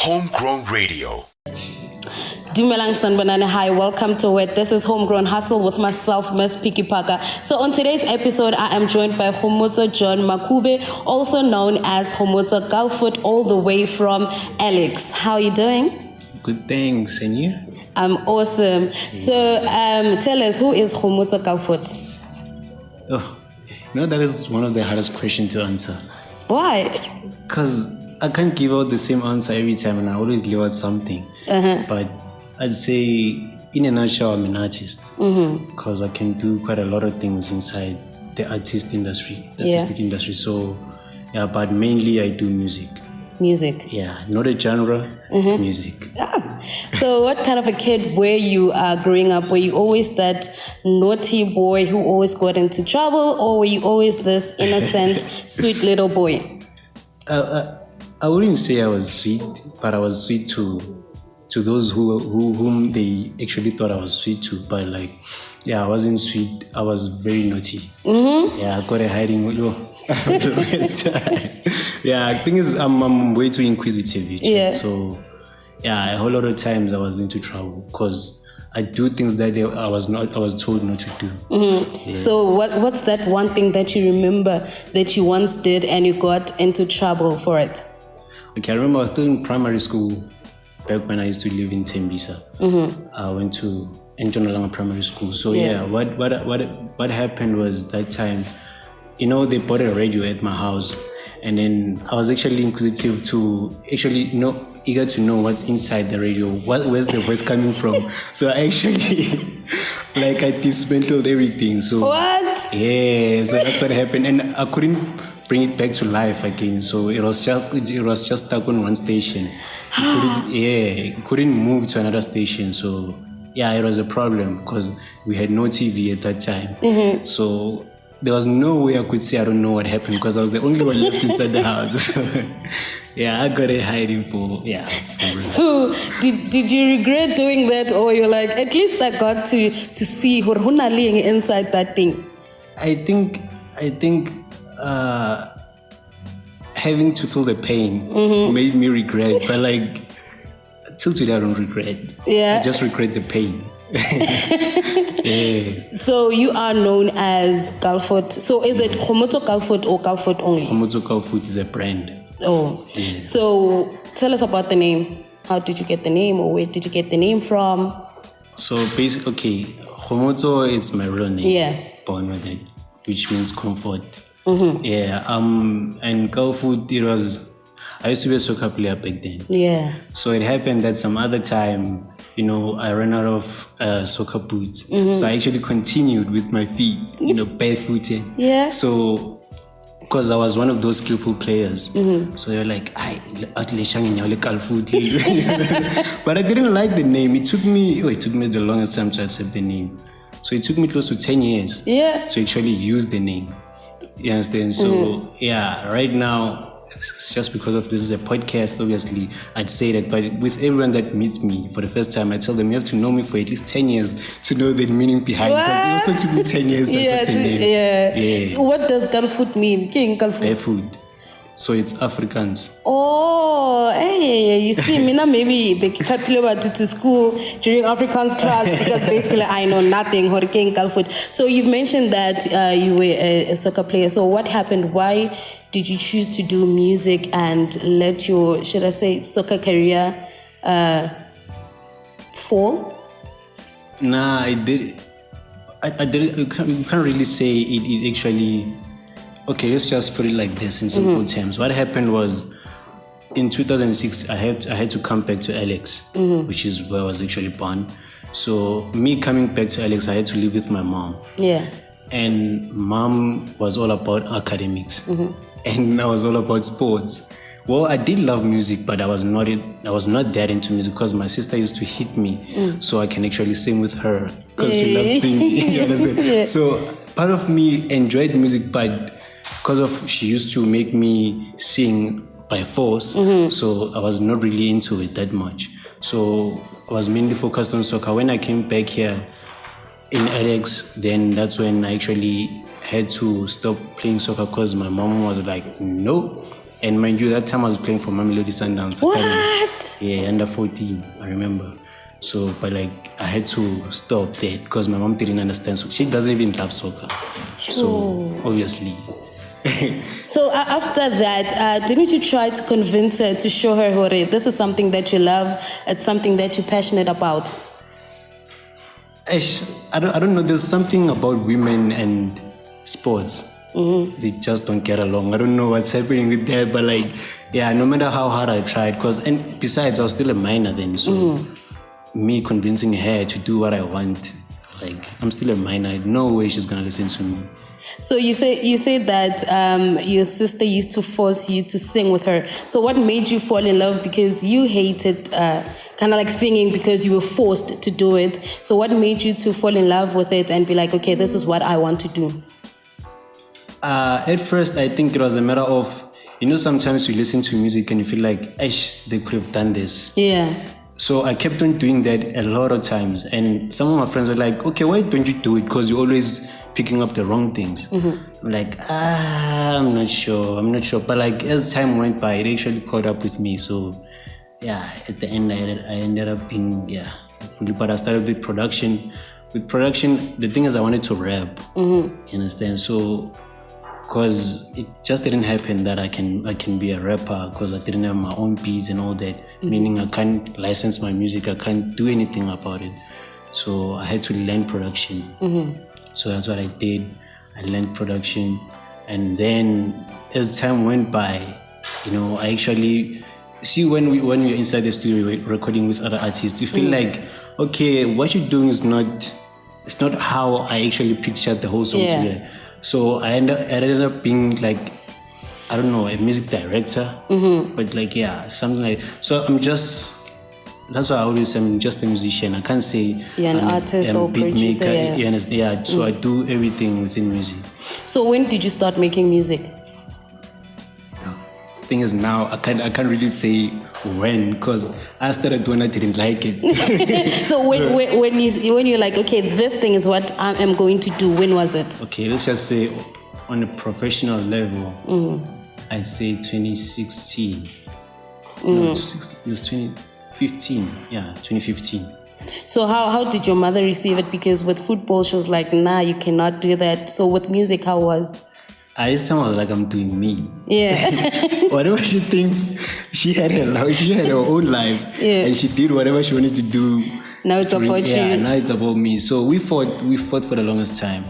Homegrown Radio. Dumelang Sanbanana, hi, welcome to it. This is Homegrown Hustle with myself, Miss Piki Paka. So on today's episode, I am joined by Kgomotso John Makube, also known as Kgomotso Kaalfoot, all the way from Alex. How are you doing? Good, thanks. And you? I'm awesome. So tell us, who is Kgomotso Kaalfoot? Oh, that is one of the hardest questions to answer. Why? Because I can't give out the same answer every time and I always leave out something. But I'd say, in a nutshell, I'm an artist. Because I can do quite a lot of things inside the artistic industry. So, yeah, but mainly I do music. Music? Yeah, not a genre, music. Ah. So what kind of a kid were you growing up? Were you always that naughty boy who always got into trouble, or were you always this innocent, sweet little boy? I wouldn't say I was sweet, but I was sweet to those whom they actually thought I was sweet to. But I wasn't sweet. I was very naughty. Yeah, I got a hiding. Yeah, the thing is, I'm way too inquisitive. So, yeah, a whole lot of times I was into trouble because I do things that I was told not to do. Yeah. So what's that one thing that you remember that you once did and you got into trouble for it? Okay, I remember I was still in primary school back when I used to live in Tembisa. I went to Ntshonalanga Primary School. So what happened was that time, they bought a radio at my house, and then I was actually inquisitive to eager to know what's inside the radio, where's the voice coming from. So I actually I dismantled everything. So what? Yeah, so that's what happened, and I couldn't bring it back to life again. So it was just stuck on one station. It couldn't move to another station. So yeah, it was a problem because we had no TV at that time. So there was no way I could say I don't know what happened because I was the only one left inside the house. Yeah, I got a hiding for So did you regret doing that, or you're like, at least I got to see Hurhuna lying inside that thing? I think having to feel the pain made me regret, but till today I don't regret. Yeah, I just regret the pain. Yeah. So you are known as Kaalfoot. So is it Kgomotso Kaalfoot or Kaalfoot only? Kgomotso Kaalfoot is a brand. Oh, yeah. So tell us about the name. How did you get the name, or where did you get the name from? So basically, Kgomotso is my real name. Yeah. Born with it, which means comfort. Yeah. And Kaalfoot, I used to be a soccer player back then. Yeah. So it happened that some other time, I ran out of soccer boots. So I actually continued with my feet, barefooted. Yeah. So, because I was one of those skillful players. So you're like, but I didn't like the name. It took me the longest time to accept the name. So it took me close to 10 years to actually use the name. You understand? So yeah, right now, it's just because of this is a podcast, obviously, I'd say that. But with everyone that meets me for the first time, I tell them you have to know me for at least 10 years to know the meaning behind it. Because it also took me 10 years to accept the name. Yeah. So what does Kaalfoot mean? King Kaalfoot. Barefoot. So it's Afrikaans. Oh, hey, you see, Mina maybe to school during Afrikaans class because basically I know nothing. King Kaalfoot. So you've mentioned that you were a soccer player. So what happened? Why did you choose to do music and let your, should I say, soccer career fall? Nah, I did. I did. You can't really say it actually. Okay, let's just put it like this in simple terms. What happened was, in 2006, I had to come back to Alex, which is where I was actually born. So me coming back to Alex, I had to live with my mom. Yeah. And mom was all about academics, and I was all about sports. Well, I did love music, but I was not that into music because my sister used to hit me so I can actually sing with her because she loved singing. You understand? Yeah. So part of me enjoyed music, but because she used to make me sing by force, so I was not really into it that much. So I was mainly focused on soccer. When I came back here in Alex, then that's when I actually had to stop playing soccer because my mom was like, no. And mind you, that time I was playing for Mamelodi Sundowns. What? Yeah, under 14, I remember. So, but like, I had to stop that because my mom didn't understand. So she doesn't even love soccer. So, obviously. So after that, didn't you try to convince her to show her, Hore, this is something that you love, it's something that you're passionate about? I don't know. There's something about women and sports. They just don't get along. I don't know what's happening with that, but like, yeah, no matter how hard I tried, and besides, I was still a minor then, so me convincing her to do what I want, like, I'm still a minor. No way she's gonna listen to me. So you say that your sister used to force you to sing with her. So what made you fall in love? Because you hated kind of like singing because you were forced to do it. So what made you to fall in love with it and be like, okay, this is what I want to do? At first, I think it was a matter of, sometimes you listen to music and you feel like, they could have done this. Yeah. So I kept on doing that a lot of times. And some of my friends were like, okay, why don't you do it? Because you're always picking up the wrong things. I'm like, I'm not sure. But like, as time went by, it actually caught up with me. So yeah, at the end, I ended up being, fully, but I started with production. With production, the thing is I wanted to rap, you understand? So, because it just didn't happen that I can be a rapper because I didn't have my own beats and all that, meaning I can't license my music, I can't do anything about it. So I had to learn production. So that's what I did. I learned production, and then as time went by, I actually see when you're inside the studio recording with other artists, you feel like, okay, what you're doing is not how I actually pictured the whole song together. So I ended up being like, I don't know, a music director, but like, something like, so that's why I always say I'm just a musician. I can't say you're an artist or beat producer. Maker. So I do everything within music. So when did you start making music? Thing is now I can't really say when, because I started when I didn't like it. So when you're like, okay, this thing is what I am going to do, when was it? Okay, let's just say on a professional level, I'd say 2016. No, 2016. It was 2015. Yeah, 2015. So how did your mother receive it? Because with football, she was like, nah, you cannot do that. So with music, how was? This time I was like, I'm doing me. Yeah. Whatever she thinks, she had her life, she had her own life, and she did whatever she wanted to do. Now it's about you. Yeah, now it's about me. So we fought for the longest time.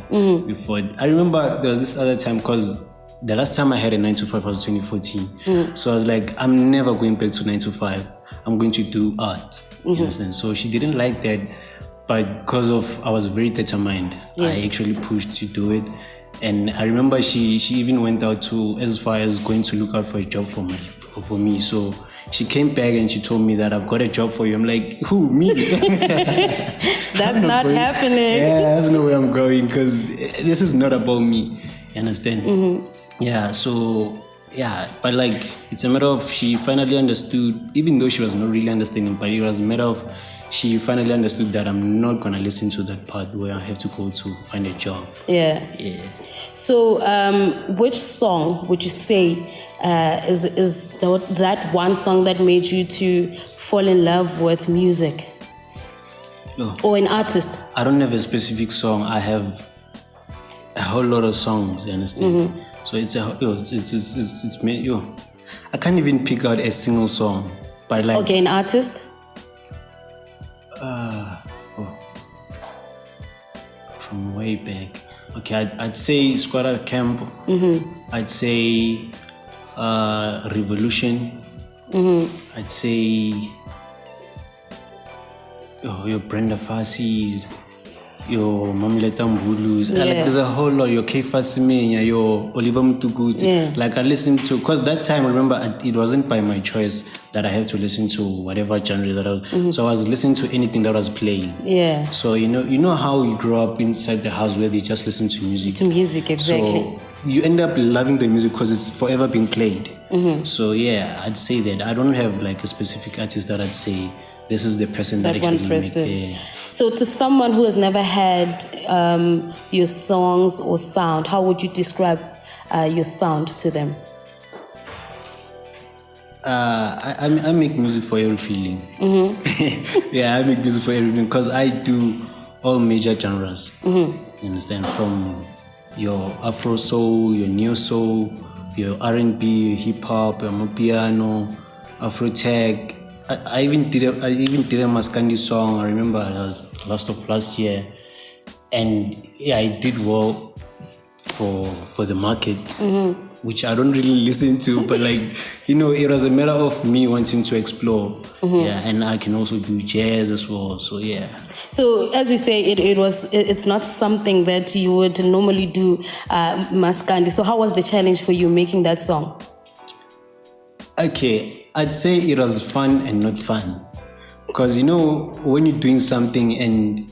We fought. I remember there was this other time because the last time I had a 9 to 5 was 2014. So I was like, I'm never going back to 9 to 5. I'm going to do art. You understand? So she didn't like that, but because I was very determined, I actually pushed to do it. And I remember she even went out to as far as going to look out for a job for me. So she came back and she told me that I've got a job for you. I'm like, who, me? That's not happening. Yeah, that's not where I'm going because this is not about me. You understand? Yeah, so yeah, but like it's a matter of she finally understood, even though she was not really understanding, but it was a matter of she finally understood that I'm not gonna listen to that part where I have to go to find a job. Yeah. So, which song would you say is that one song that made you to fall in love with music? No. Or an artist? I don't have a specific song. I have a whole lot of songs. You understand? So it's I can't even pick out a single song. But like, okay, an artist. From way back. Okay, I'd say Squatter Camp. I'd say Revolution. I'd say your Brenda Fassi's, your Mamelodi Sundowns. Like there's a whole lot. Your K Fasimenya, your Oliver Mtukudzi. Like I listened to, because that time, remember, it wasn't by my choice that I have to listen to whatever genre that I was. So I was listening to anything that was playing. Yeah. So you know how you grow up inside the house where they just listen to music. To music, exactly. So you end up loving the music because it's forever being played. So yeah, I'd say that I don't have like a specific artist that I'd say this is the person that actually one person. So to someone who has never had your songs or sound, how would you describe your sound to them? I make music for every feeling. Yeah, I make music for everything because I do all major genres. You understand? From your Afro soul, your neo soul, your R&B, your hip hop, your piano, Afro tech. I even did a Maskandi song. I remember it was last year, and yeah, I did well for the market, which I don't really listen to, but like, you know, it was a matter of me wanting to explore. Yeah, and I can also do jazz as well. So yeah. So as you say, it's not something that you would normally do, Maskandi. So how was the challenge for you making that song? Okay, I'd say it was fun and not fun, because you know when you're doing something and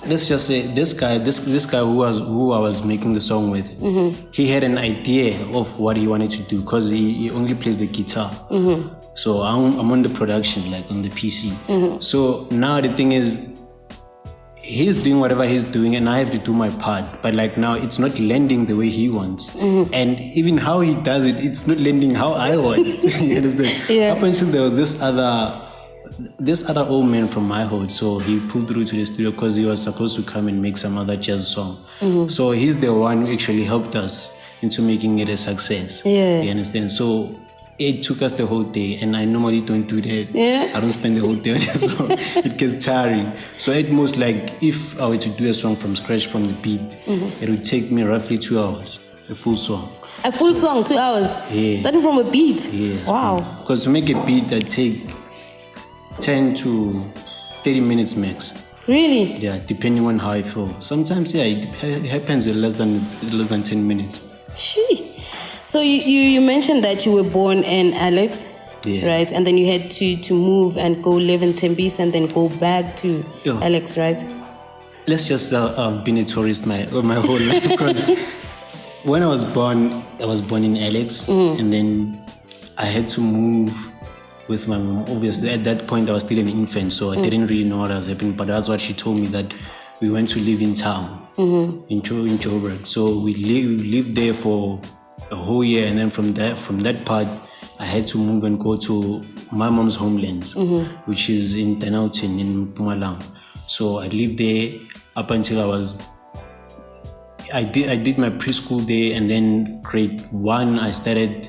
let's just say this guy who I was making the song with, he had an idea of what he wanted to do because he only plays the guitar. So I'm on the production, like on the PC. So now the thing is, he's doing whatever he's doing and I have to do my part, but like now it's not landing the way he wants, and even how he does it, it's not landing how I want. You understand? Yeah. Up until there was this other old man from my hood, so he pulled through to the studio because he was supposed to come and make some other jazz song. So he's the one who actually helped us into making it a success. Yeah. You understand? So it took us the whole day, and I normally don't do that. Yeah. I don't spend the whole day on a song. It gets tiring. So at most, like if I were to do a song from scratch from the beat, it would take me roughly 2 hours, a full song. A full song, 2 hours? Yeah. Starting from a beat? Yes. Wow. Because to make a beat, I take 10 to 30 minutes max. Really? Yeah, depending on how I feel. Sometimes, yeah, it happens in less than 10 minutes. Shee. So you mentioned that you were born in Alex, Yeah. right? And then you had to move and go live in Tembisa and then go back to Yeah. Alex, right? Let's just been a tourist my whole life, because when I was born in Alex, and then I had to move with my mom. Obviously, at that point, I was still an infant, so I didn't really know what was happening. But that's what she told me, that we went to live in town, in Joburg. So we lived there for a whole year, and then from that part, I had to move and go to my mom's homelands, which is in Denelton in Mpumalanga. So I lived there up until I did my preschool there, and then grade 1 I started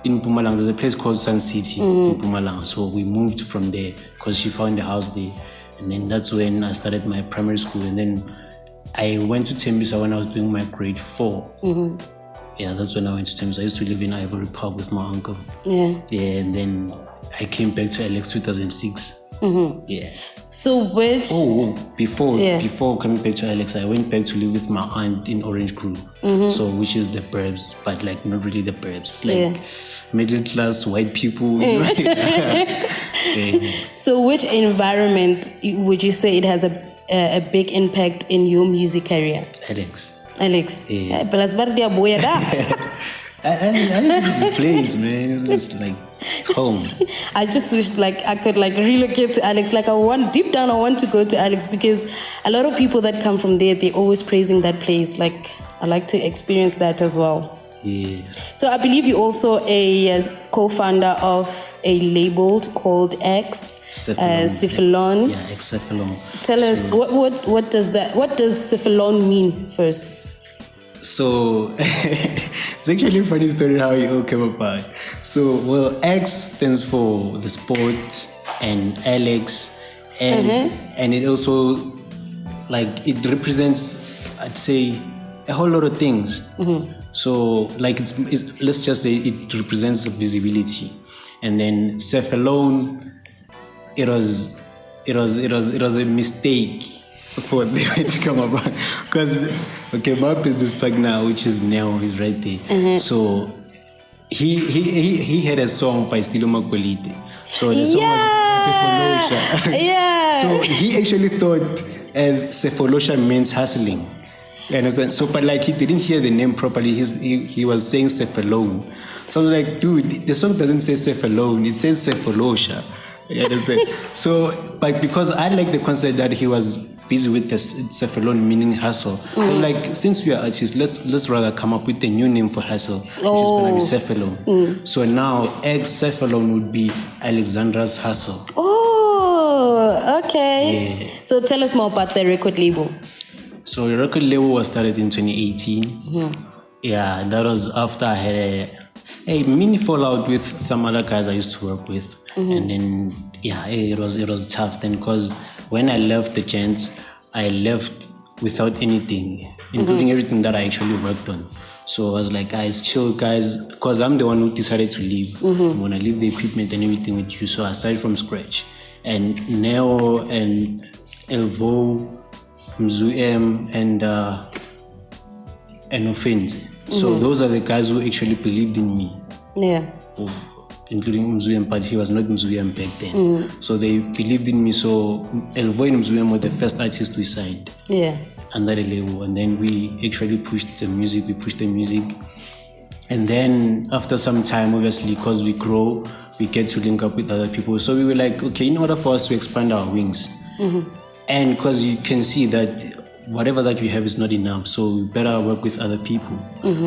in Mpumalanga. There's a place called Sun City in Mpumalanga. So we moved from there because she found a house there, and then that's when I started my primary school. And then I went to Tembisa when I was doing my grade 4. Yeah, that's when I went to Tembisa. I used to live in Ivory Park with my uncle. Yeah, and then I came back to Alex 2006. Yeah. So which... Before coming back to Alex, I went back to live with my aunt in Orange Grove. So which is the burbs, but like not really the burbs. Like middle class white people. So which environment would you say it has a big impact in your music career? Alex. Yeah. I think this is the place, man. It's just like, it's home. I just wish like I could like relocate to Alex. Like deep down I want to go to Alex, because a lot of people that come from there, they're always praising that place. Like I like to experience that as well. Yeah. So I believe you're also a co-founder of a label called Cephalon. Yeah, Cephalon. Tell us what does Cephalon mean first? So it's actually a funny story how it all came about. So X stands for the sport, and Alex, and it also like it represents, I'd say, a whole lot of things. So like it's let's just say it represents visibility, and then Cephalon, it was a mistake for the way to come about, because my business partner, which is Neo, he's right there. So he had a song by Stilo Makolite. So the song was Cephalosha. So he actually thought Cephalosha means hustling. You understand? So, but like he didn't hear the name properly. He was saying Cephalon. So I was like, dude, the song doesn't say Cephalon, it says Cephalosha. You understand? So, but because I like the concept that he was busy with this cephalon, meaning hustle. So like, since we are artists, let's rather come up with a new name for hustle, which is gonna be cephalon. So now cephalon would be Alexandra's hustle. Oh, okay. Yeah. So tell us more about the record label. So the record label was started in 2018. Yeah, that was after I had a mini fallout with some other guys I used to work with. And then, yeah, it was tough then, because when I left the Gents, I left without anything, including everything that I actually worked on. So I was like, guys, chill, guys, because I'm the one who decided to leave. I'm gonna leave the equipment and everything with you. So I started from scratch. And Neo and Elvo, Mzuem, and Offense. So those are the guys who actually believed in me. Yeah. Including Mzuyem, but he was not Mzuyem back then. So they believed in me. So Elvo and Mzuyem were the first artists we signed. Yeah. Under the label. And then we actually pushed the music. And then after some time, obviously, because we grow, we get to link up with other people. So we were like, okay, in order for us to expand our wings, and because you can see that whatever that we have is not enough, so we better work with other people.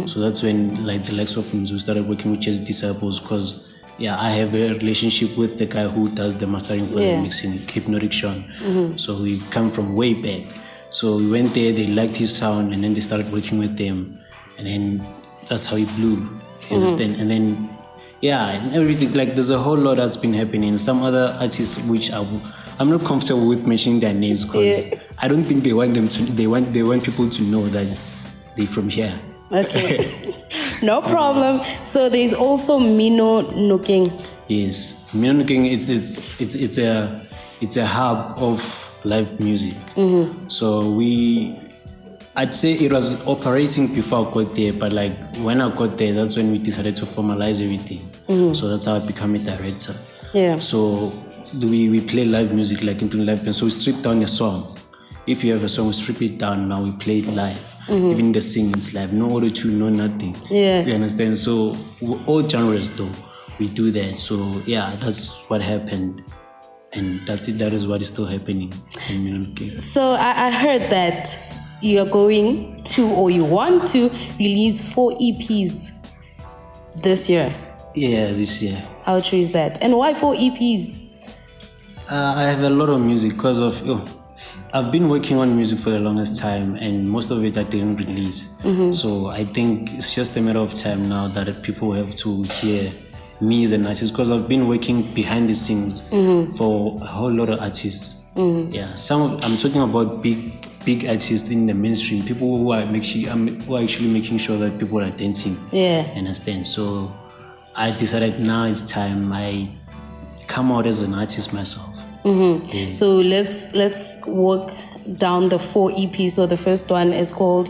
So that's when like the likes of Mzu started working with Jazz Disciples, because I have a relationship with the guy who does the mastering for the mixing, Hypnotic Sean. So we come from way back. So we went there, they liked his sound, and then they started working with them, and then that's how he blew. You understand? And then and everything, like there's a whole lot that's been happening. Some other artists which I'm not comfortable with mentioning their names, because I don't think they want them to. They want people to know that they're from here. Okay, no problem. So there's also Mino Nuking. Yes, Mino Nuking. It's a hub of live music. So I'd say it was operating before I got there, but like when I got there, that's when we decided to formalize everything. So that's how I became a director. Yeah. So we play live music, like into live band. So we strip down a song. If you have a song, we strip it down. Now we play it live. Even the singing is live. No auto tune, no nothing. Yeah. You understand? So all genres though, we do that. So that's what happened. And that's it. That is what is still happening in Minonke. So I heard that you are going to, or you want to, release 4 EPs this year. Yeah, this year. How true is that? And why 4 EPs? I have a lot of music because of I've been working on music for the longest time, and most of it I didn't release. So I think it's just a matter of time now that people have to hear me as an artist, because I've been working behind the scenes for a whole lot of artists. I'm talking about big artists in the mainstream, people who are actually making sure that people are dancing. Understand? So I decided now it's time I come out as an artist myself. So let's walk down the 4 EPs. So the first one, it's called.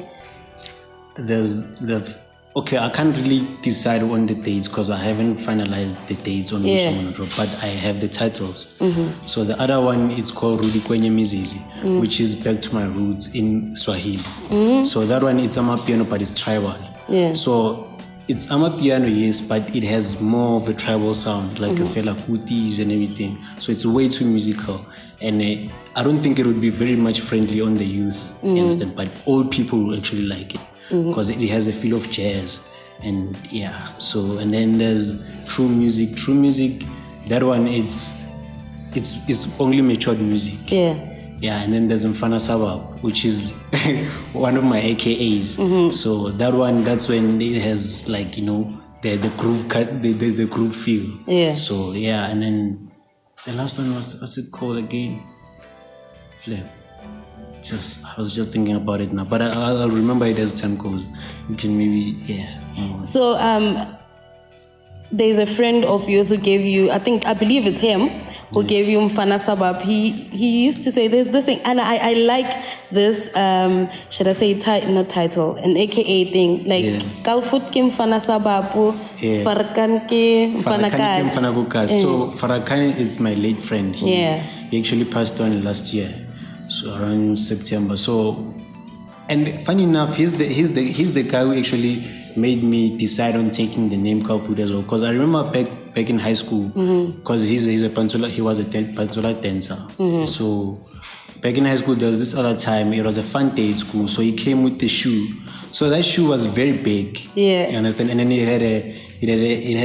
I can't really decide on the dates because I haven't finalized the dates on which I'm gonna drop, but I have the titles. So the other one is called Rudi Kwenye Mizizi, which is back to my roots in Swahili. So that one, it's Amapiano, but it's tribal. So it's Amapiano, yes, but it has more of a tribal sound, like a Fela Kutis and everything. So it's way too musical, and I don't think it would be very much friendly on the youth, you understand? But old people will actually like it, because it has a feel of jazz, and so, and then there's True Music, that one, it's only matured music. And then there's Mfana Sabab, which is one of my AKAs. So that one, that's when it has like, the groove cut, the groove feel. So and then the last one was, what's it called again? Flip. I was just thinking about it now, but I'll remember it as time goes. You can maybe So there's a friend of yours who gave you, I believe it's him, who gave you Mfana Sabab. He used to say there's this thing, and I like this, should I say not title, an AKA thing, like Kaalfoot ke Mfana Sabab, Farkan ke Mfana Kas. So Farkan is my late friend. He actually passed on last year, so around September. So, and funny enough, he's the guy who actually made me decide on taking the name Kaalfoot as well, because I remember back in high school, because he was a Pantsola dancer. So back in high school, there was this other time, it was a fun day at school, so he came with the shoe. So that shoe was very big. Yeah. You understand? And then it had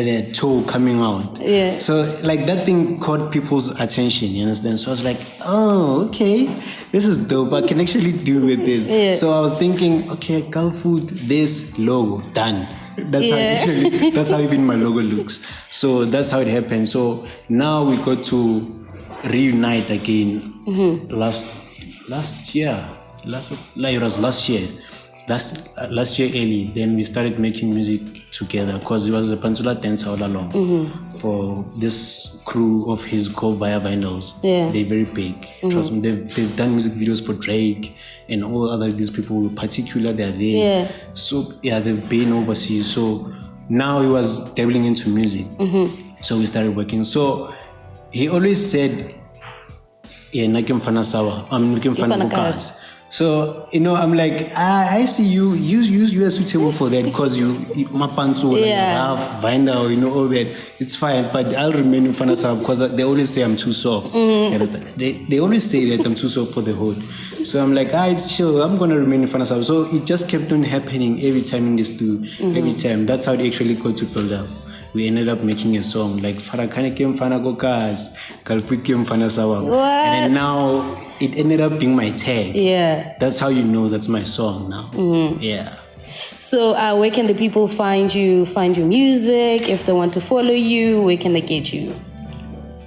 a toe coming out. Yeah. So like that thing caught people's attention, you understand? So I was like, oh, okay, this is dope. I can actually do with this. Yeah. So I was thinking, okay, Kaalfoot, this logo, done. That's how even my logo looks. So that's how it happened. So now we got to reunite again. Last year. Last year early, then we started making music together because it was a Pantula dance all along for this crew of his called Via Vinyls. Yeah. They're very big. Trust me, they've done music videos for Drake and all other these people in particular, they're there. Yeah. So yeah, they've been overseas. So now he was dabbling into music. So we started working. So he always said, yeah, nakim fana sawa. I'm looking for cards. So, you know, I'm like, I see you are suitable for that because you mapanto, you have vinyl, you know, all that. It's fine, but I'll remain in Fanasa because they always say I'm too soft. They always say that I'm too soft for the hood. So I'm like, it's chill, I'm going to remain in Fanasa. So it just kept on happening every time in this too, every time. That's how it actually got to build up. We ended up making a song like Farakane came Fana Gokas, Kaalfoot came Fana Sawa. And then now it ended up being my tag. Yeah. That's how you know that's my song now. Yeah. So where can the people find your music? If they want to follow you, where can they get you?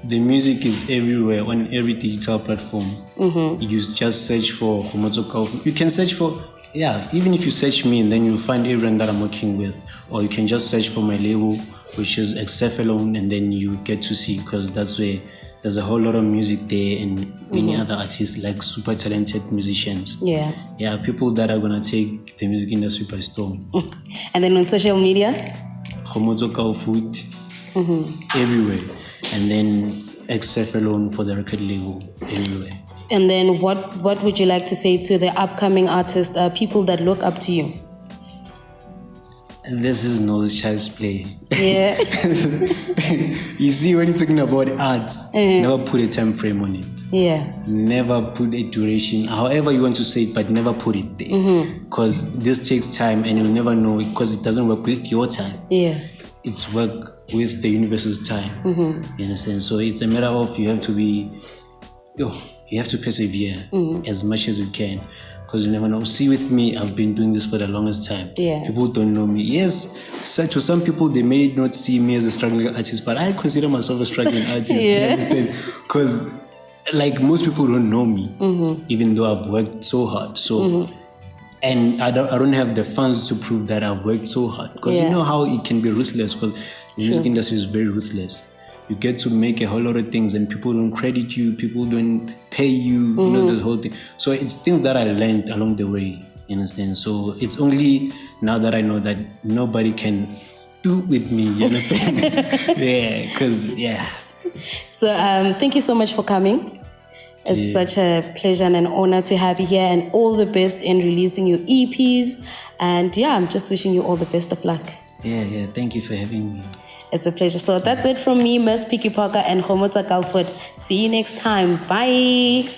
The music is everywhere on every digital platform. You just search for Kgomotso Kaalfoot. You can search for, even if you search me and then you'll find everyone that I'm working with. Or you can just search for my label, which is Alone, and then you get to see, because that's where there's a whole lot of music there and many other artists, like super talented musicians. Yeah, people that are gonna take the music industry by storm. And then on social media? Kgomotso Kaalfoot, everywhere. And then Alone for the record label, everywhere. And then what would you like to say to the upcoming artists, people that look up to you? This is no child's play. Yeah. You see, when you're talking about art, never put a time frame on it. Yeah. Never put a duration, however you want to say it, but never put it there. Because this takes time and you'll never know, because it doesn't work with your time. Yeah. It's work with the universe's time. You understand? So it's a matter of you have to persevere as much as you can. Because you never know. See, with me, I've been doing this for the longest time. Yeah. People don't know me. Yes, to some people, they may not see me as a struggling artist, but I consider myself a struggling artist. You understand? Because, like, most people don't know me, even though I've worked so hard. So, and I don't have the funds to prove that I've worked so hard. Because you know how it can be ruthless. Because the music industry is very ruthless. You get to make a whole lot of things and people don't credit you, people don't pay you, you know, this whole thing. So it's things that I learned along the way, you understand? So it's only now that I know that nobody can do with me, you understand? So thank you so much for coming. It's such a pleasure and an honor to have you here, and all the best in releasing your EPs. And I'm just wishing you all the best of luck. Yeah, thank you for having me. It's a pleasure. So that's it from me, Miss Picky Parker and Kgomotso Kaalfoot. See you next time. Bye.